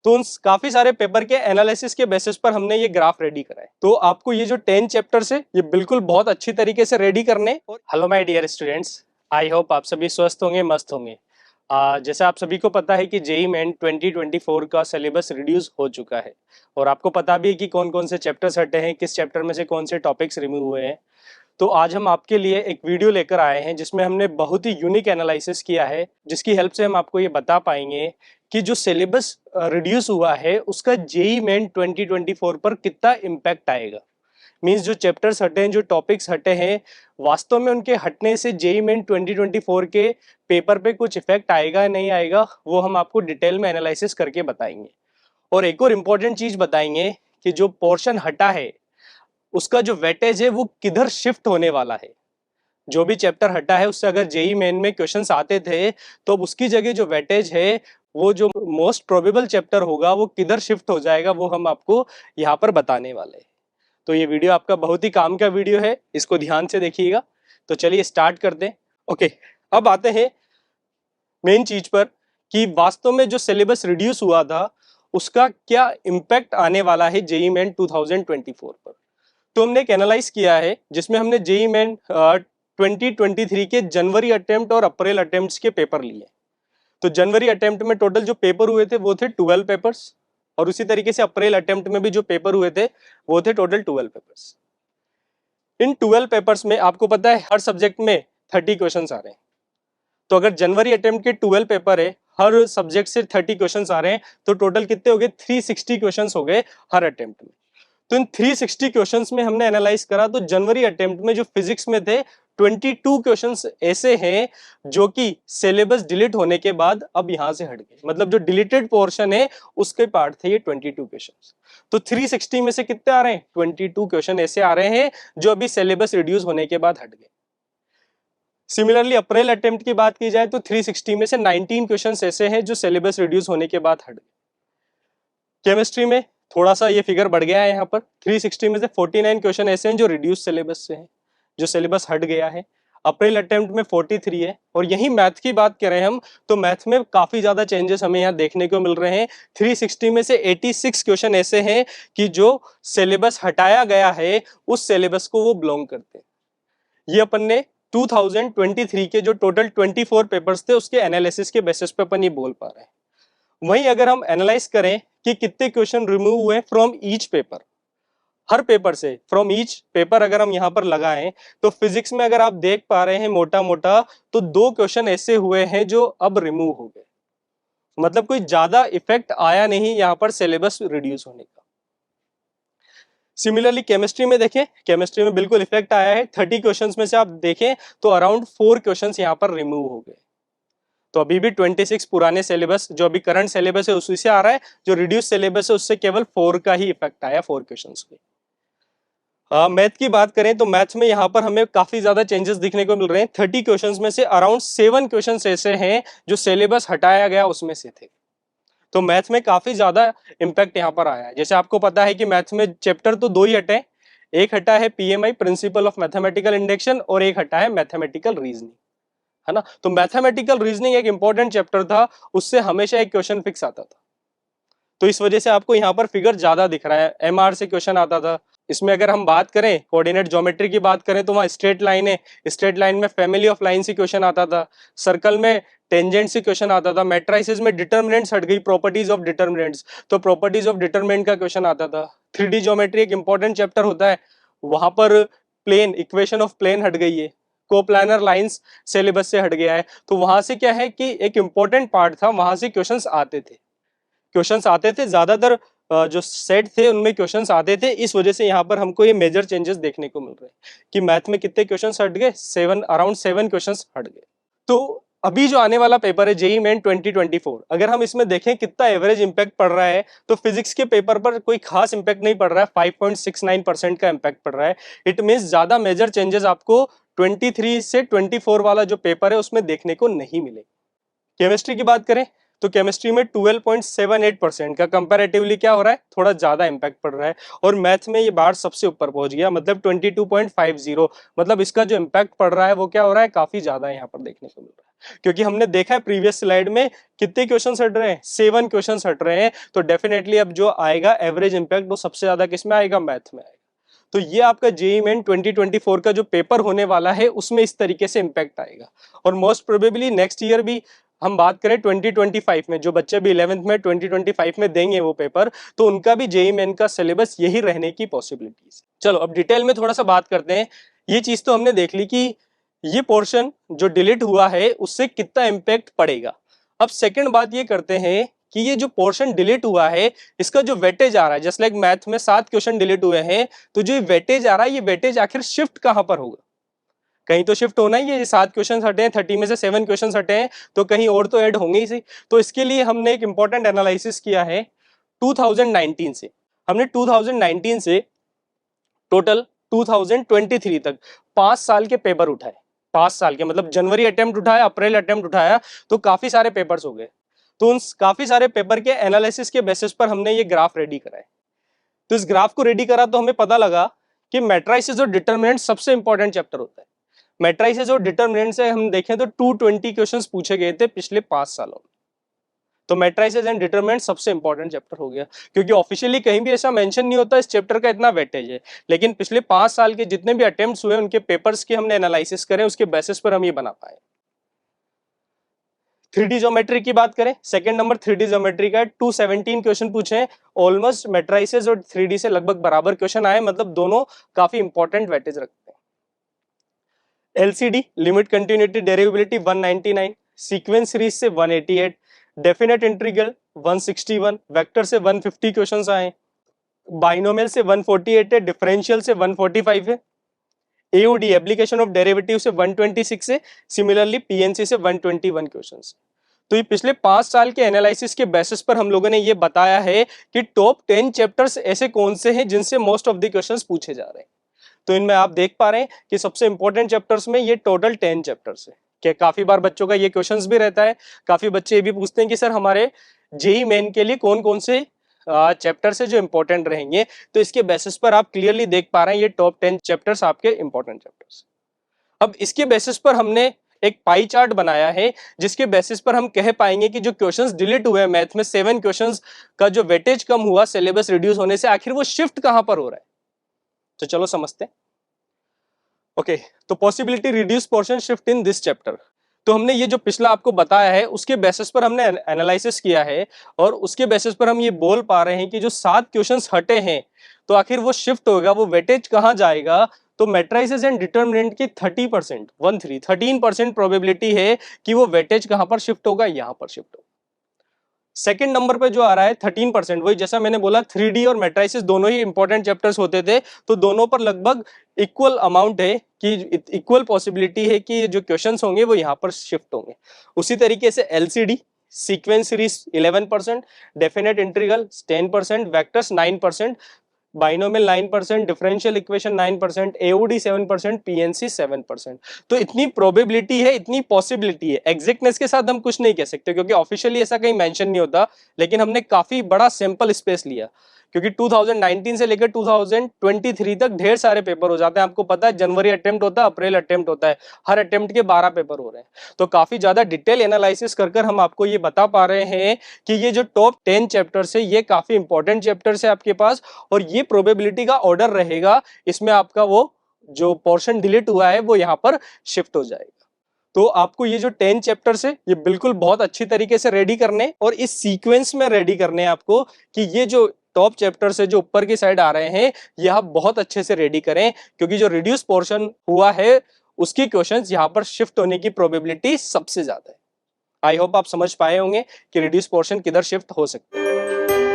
तो उन काफी सारे पेपर के एनालिसिस के बेसिस पर हमने ये ग्राफ रेडी करा है। तो आपको ये जो 10 चैप्टर्स है ये बिल्कुल बहुत अच्छी तरीके से रेडी करने। Hello my dear students, I hope आप सभी स्वस्थ होंगे, मस्त होंगे। जैसे आप सभी को पता है कि जेईई मेन 2024 का सिलेबस रिड्यूस हो चुका है और आपको पता भी है कि कौन कौन से चैप्टर्स हटे हैं, किस चैप्टर में से कौन से टॉपिक्स रिमूव हुए हैं। तो आज हम आपके लिए एक वीडियो लेकर आए हैं जिसमें हमने बहुत ही यूनिक एनालिसिस किया है, जिसकी हेल्प से हम आपको ये बता पाएंगे कि जो सिलेबस रिड्यूस हुआ है उसका जेईई मेन 2024 पर कितना इम्पैक्ट आएगा। मींस जो चैप्टर्स हटे हैं, जो टॉपिक्स हटे हैं, वास्तव में उनके हटने से जेईई मेन 2024 के पेपर पे कुछ इफेक्ट आएगा नहीं आएगा, वो हम आपको डिटेल में एनालिसिस करके बताएंगे। और एक और इम्पोर्टेंट चीज बताएंगे कि जो पोर्शन हटा है उसका जो वेटेज है वो किधर शिफ्ट होने वाला है। जो भी चैप्टर हटा है उससे अगर जेईई मेन में क्वेश्चंस आते थे तो अब उसकी जगह जो वेटेज है, वो जो मोस्ट प्रोबेबल चैप्टर होगा वो किधर शिफ्ट हो जाएगा, वो हम आपको यहाँ पर बताने वाले हैं। तो ये वीडियो आपका बहुत ही काम का वीडियो है, इसको ध्यान से देखिएगा। तो चलिए स्टार्ट करते हैं। ओके, अब आते हैं मेन चीज पर कि वास्तव में जो सिलेबस रिड्यूस हुआ था उसका क्या इम्पैक्ट आने वाला है जेईई मेन 2024 पर। तो हमने एक एनालाइज किया है जिसमें हमने जेईई मेन 2023 के जनवरी अटेम्प्ट और अप्रैल अटेम्प्ट्स के पेपर लिए। तो जनवरी अटेम्प्ट में टोटल जो पेपर हुए थे वो थे 12 पेपर्स, और उसी तरीके से अप्रैल अटेम्प्ट में भी जो पेपर हुए थे वो थे टोटल 12 पेपर्स। इन 12 पेपर्स में आपको पता है हर सब्जेक्ट में 30 क्वेश्चन आ रहे हैं। तो अगर जनवरी अटेम्प्ट के 12 पेपर है, हर सब्जेक्ट से 30 क्वेश्चन आ रहे हैं, तो टोटल कितने हो गए? 360 क्वेश्चन हो गए हर अटेम्प्ट में। तो इन 360 क्वेश्चंस में हमने एनालाइज करा तो जनवरी अटेम्प्ट में जो फिजिक्स में थे 22 क्वेश्चंस ऐसे हैं जो कि सिलेबस डिलीट होने के बाद अब यहां से हट गए, मतलब जो डिलीटेड पोर्शन है उसके पार्ट थे ये 22 क्वेश्चंस। तो 360 में से कितने आ रहे हैं? 22 क्वेश्चन ऐसे आ रहे हैं जो अभी सिलेबस रिड्यूस होने के बाद हट गए। सिमिलरली अप्रैल अटेम्प्ट की बात की जाए तो 360 में से 19 क्वेश्चंस ऐसे हैं जो सिलेबस रिड्यूस होने के बाद हट गए। केमिस्ट्री में थोड़ा सा ये फिगर बढ़ गया है, यहाँ पर 360 में से 49 क्वेश्चन ऐसे हैं जो रिड्यूस सिलेबस से हैं, जो सिलेबस हट गया है। अप्रैल अटेम्प्ट में 43 है। और यही मैथ की बात करें हम तो मैथ में काफी ज्यादा चेंजेस हमें यहाँ देखने को मिल रहे हैं। 360 में से 86 क्वेश्चन ऐसे हैं कि जो सिलेबस हटाया गया है उस सिलेबस को वो बिलोंग करते हैं। ये अपन ने 2023 के जो टोटल 24 पेपर्स थे उसके एनालिसिस के बेसिस पे अपन ये बोल पा रहे हैं। वहीं अगर हम एनालाइज करें कि कितने क्वेश्चन रिमूव हुए from each paper, her paper से फ्रॉम ईच पेपर अगर हम यहां पर लगाएं तो फिजिक्स में अगर आप देख पा रहे हैं मोटा मोटा तो 2 क्वेश्चन ऐसे हुए हैं जो अब रिमूव हो गए, मतलब कोई ज्यादा इफेक्ट आया नहीं यहां पर सिलेबस रिड्यूस होने का। सिमिलरली केमिस्ट्री में देखें, केमिस्ट्री में बिल्कुल इफेक्ट आया है। 30 क्वेश्चंस में से आप देखें तो अराउंड 4 क्वेश्चंस यहां पर रिमूव हो गए। तो अभी भी 26 पुराने सिलेबस, जो अभी करंट सिलेबस है उसी से आ रहा है, जो रिड्यूस सिलेबस है उससे केवल 4 का ही इफेक्ट आया, 4 क्वेश्चंस पे। मैथ की बात करें तो मैथ में यहाँ पर हमें काफी ज्यादा चेंजेस दिखने को मिल रहे हैं। 30 क्वेश्चंस में से अराउंड 7 क्वेश्चंस ऐसे हैं जो सिलेबस हटाया गया उसमें से थे। तो मैथ में काफी ज्यादा इंपैक्ट यहाँ पर आया है। जैसे आपको पता है कि मैथ में चैप्टर तो 2 ही हटे हैं, एक हटा है PMI principle of mathematical induction और एक हटा है मैथमेटिकल रीजनिंग, है ना। तो मैथमेटिकल रीजनिंग एक इंपॉर्टेंट चैप्टर था, उससे हमेशा एक क्वेश्चन फिक्स आता था। तो इस वजह से आपको यहाँ पर फिगर ज्यादा दिख रहा है। एमआर से क्वेश्चन आता था। इसमें अगर हम बात करें कोऑर्डिनेट ज्योमेट्री की बात करें तो वहां स्ट्रेट लाइन है, स्ट्रेट लाइन में फैमिली ऑफ लाइन से क्वेश्चन आता था। सर्कल में टेंजेंट से क्वेश्चन आता था। मैट्राइसिस में डिटर्मिनेंट्स हट गई, प्रॉपर्टीज ऑफ डिटर्मिनेंट्स, तो प्रॉपर्टीज ऑफ डिटर्मिनेंट का क्वेश्चन आता था। 3D ज्योमेट्री एक इंपॉर्टेंट चैप्टर होता है, वहां पर प्लेन, इक्वेशन ऑफ प्लेन हट गई है। कोप्लानर लाइंस सिलेबस से हट गया है। तो वहां से क्या है कि एक इंपॉर्टेंट पार्ट था, वहां से क्वेश्चंस आते थे, ज्यादातर जो सेट थे उनमें क्वेश्चंस आते थे। इस वजह से यहाँ पर हमको ये मेजर चेंजेस देखने को मिल रहे हैं कि मैथ में कितने क्वेश्चंस हट गए, अराउंड 7 क्वेश्चंस हट गए। तो अभी जो आने वाला पेपर है जेईई मेन 2024, अगर हम इसमें देखें कितना एवरेज इंपैक्ट पड़ रहा है तो फिजिक्स के पेपर पर कोई खास इंपैक्ट नहीं पड़ रहा है, 5.69% का इंपैक्ट पड़ रहा है। इट मींस ज्यादा मेजर चेंजेस आपको 23 से 24 वाला जो पेपर है उसमें देखने को नहीं मिले। केमिस्ट्री की बात करें तो केमिस्ट्री में 12.78% का कंपैरेटिवली क्या हो रहा है, थोड़ा ज्यादा इंपैक्ट पड़ रहा है। और मैथ में ये बार सबसे ऊपर पहुंच गया, मतलब 22.50, मतलब इसका जो इंपैक्ट पड़ रहा है वो क्या हो रहा है, काफी ज्यादा यहाँ पर देखने को मिल रहा है। क्योंकि हमने देखा है प्रीवियस स्लाइड में कितने क्वेश्चन हट रहे हैं, 7 क्वेश्चन हट रहे हैं। तो डेफिनेटली अब जो आएगा एवरेज इंपैक्ट वो सबसे ज्यादा किसमें आएगा, मैथ में आएगा। तो ये आपका जेईई मेन 2024 का जो पेपर होने वाला है उसमें इस तरीके से इंपैक्ट आएगा। और मोस्ट प्रोबेबली नेक्स्ट ईयर भी हम बात करें 2025 में, जो बच्चे भी 11th में 2025 में देंगे वो पेपर, तो उनका भी जेईई मेन का सिलेबस यही रहने की पॉसिबिलिटीज। चलो अब डिटेल में थोड़ा सा बात करते हैं। ये चीज तो हमने देख ली कि ये पोर्शन जो डिलीट हुआ है उससे कितना इंपैक्ट पड़ेगा। अब सेकंड बात ये करते हैं कि ये जो पोर्शन डिलीट हुआ है इसका जो वेटेज आ रहा है, जस्ट लाइक मैथ में 7 क्वेश्चन डिलीट हुए हैं, तो जो वेटेज आ रहा है ये वेटेज आखिर शिफ्ट कहां पर होगा, कहीं तो शिफ्ट होना ही है। ये 7 क्वेश्चन हटे हैं, 30 में से 7 क्वेश्चन हटे हैं, तो कहीं और तो ऐड होंगे ही सही। तो इसके लिए हमने एक इंपॉर्टेंट एनालिसिस किया है 2019 से। हमने 2019 से टोटल 2023 तक 5 साल के पेपर उठाए। 5 साल के मतलब जनवरी अटेम्प्ट उठाया, अप्रैल अटेम्प्ट उठाया, तो काफी सारे पेपर्स हो गए। तो उन काफी सारे पेपर के एनालिसिस के बेसिस पर हमने ये ग्राफ रेडी करा है। तो इस ग्राफ को रेडी करा तो हमें पता लगा कि मैट्रिसेस और डिटरमिनेंट सबसे इंपॉर्टेंट चैप्टर होता है। मैट्रिसेस और डिटरमिनेंट से हम देखें तो 220 क्वेश्चंस पूछे गए थे पिछले 5 सालों में। तो मैट्रिसेस एंड डिटरमिनेंट सबसे इंपॉर्टेंट चैप्टर हो गया, क्योंकि ऑफिशियली कहीं भी ऐसा मेंशन नहीं होता इस चैप्टर का इतना वेटेज है, लेकिन पिछले 5 साल के जितने भी अटेम्प्ट्स हुए उनके पेपर्स के हमने एनालिसिस करे, उसके बेसिस पर हम ये बना पाए। 3D ज्योमेट्री की बात करें, सेकंड नंबर 3D ज्योमेट्री का 217 क्वेश्चन पूछे हैं। ऑलमोस्ट मैट्रिसेस और 3D से लगभग बराबर क्वेश्चन आए, मतलब दोनों काफी इंपॉर्टेंट वेटेज रखते हैं। LCD limit continuity derivability 199, sequence series से 188, डेफिनेट इंटीग्रल 161, वेक्टर से 150 क्वेश्चंस आए, बाइनोमियल से 148 है, डिफरेंशियल से 145 है, AOD एप्लीकेशन ऑफ डेरिवेटिव से 126 है, सिमिलरली PNC से 121 क्वेश्चंस। तो ये पिछले 5 साल के एनालिसिस के बेसिस पर हम लोगों ने ये बताया है कि टॉप 10 चैप्टर्स ऐसे कौन से हैं जिनसे मोस्ट ऑफ द क्वेश्चंस पूछे जा रहे हैं। तो इनमें आप देख पा रहे हैं कि सबसे इंपॉर्टेंट चैप्टर्स में ये टोटल 10 चैप्टर्स है। कि काफी बार बच्चों का ये क्वेश्चंस भी रहता है, काफी बच्चे ये भी पूछते हैं कि सर हमारे जेईई मेन के लिए कौन कौन से चैप्टर से जो इंपॉर्टेंट रहेंगे। तो इसके बेसिस पर आप क्लियरली देख पा रहे हैं ये टॉप 10 चैप्टर्स आपके इंपॉर्टेंट चैप्टर्स। अब इसके बेसिस पर हमने एक पाई चार्ट बनाया है जिसके बेसिस पर हम कह पाएंगे कि जो क्वेश्चंस डिलीट हुए हैं मैथ में 7 क्वेश्चंस का जो वेटेज कम हुआ सिलेबस रिड्यूस होने से, आखिर वो शिफ्ट कहां पर हो रहा है। तो चलो समझते हैं। ओके, तो possibility reduce portion shift in this chapter. तो हमने ये जो पिछला आपको बताया है उसके बेसिस पर हमने एनालिसिस किया है, और उसके बेसिस पर हम ये बोल पा रहे हैं कि जो 7 क्वेश्चंस हटे हैं तो आखिर वो शिफ्ट होगा, वो वेटेज कहां जाएगा। तो मैट्रिसेस एंड डिटरमिनेंट की 13% प्रोबेबिलिटी है कि वो वेटेज कहां पर शिफ्ट होगा, यहां पर शिफ्ट होगा। सेकंड नंबर पे जो आ रहा है 13%, वही जैसा मैंने बोला 3D और मैट्रिसेस दोनों ही इंपॉर्टेंट चैप्टर्स होते थे, तो दोनों पर लगभग इक्वल अमाउंट है कि इक्वल पॉसिबिलिटी है कि जो क्वेश्चंस होंगे वो यहाँ पर शिफ्ट होंगे। उसी तरीके से LCD sequence series 11%, definite integral 10%, vectors 9%, binomial 9%, differential equation 9%, AOD 7%, PNC 7%। तो इतनी प्रोबेबिलिटी है, इतनी पॉसिबिलिटी है। एग्जैक्टनेस के साथ हम कुछ नहीं कह सकते क्योंकि ऑफिशियली ऐसा कहीं मेंशन नहीं होता, लेकिन हमने काफी बड़ा सैंपल स्पेस लिया क्योंकि 2019 से लेकर 2023 तक ढेर सारे पेपर हो जाते हैं। आपको पता है जनवरी अटेम्प्ट होता है, अप्रैल अटेम्प्ट होता है, हर अटेम्प्ट के 12 पेपर हो रहे हैं। तो काफी ज्यादा डिटेल एनालिसिस कर हम आपको ये बता पा रहे हैं कि ये जो टॉप 10 चैप्टर्स है ये काफी इंपॉर्टेंट चैप्टर्स है आपके पास, और ये प्रोबेबिलिटी का ऑर्डर रहेगा। इसमें आपका वो जो पोर्शन डिलीट हुआ है वो यहाँ पर शिफ्ट हो जाएगा। तो आपको ये जो 10 चैप्टर्स है ये बिल्कुल बहुत अच्छी तरीके से रेडी करने और इस सीक्वेंस में रेडी करने आपको, कि ये जो टॉप चैप्टर्स है जो ऊपर की साइड आ रहे हैं ये आप बहुत अच्छे से रेडी करें, क्योंकि जो रिड्यूस पोर्शन हुआ है उसकी क्वेश्चंस यहाँ पर शिफ्ट होने की प्रोबेबिलिटी सबसे ज्यादा है। आई होप आप समझ पाए होंगे कि रिड्यूस पोर्शन किधर शिफ्ट हो सकते हैं।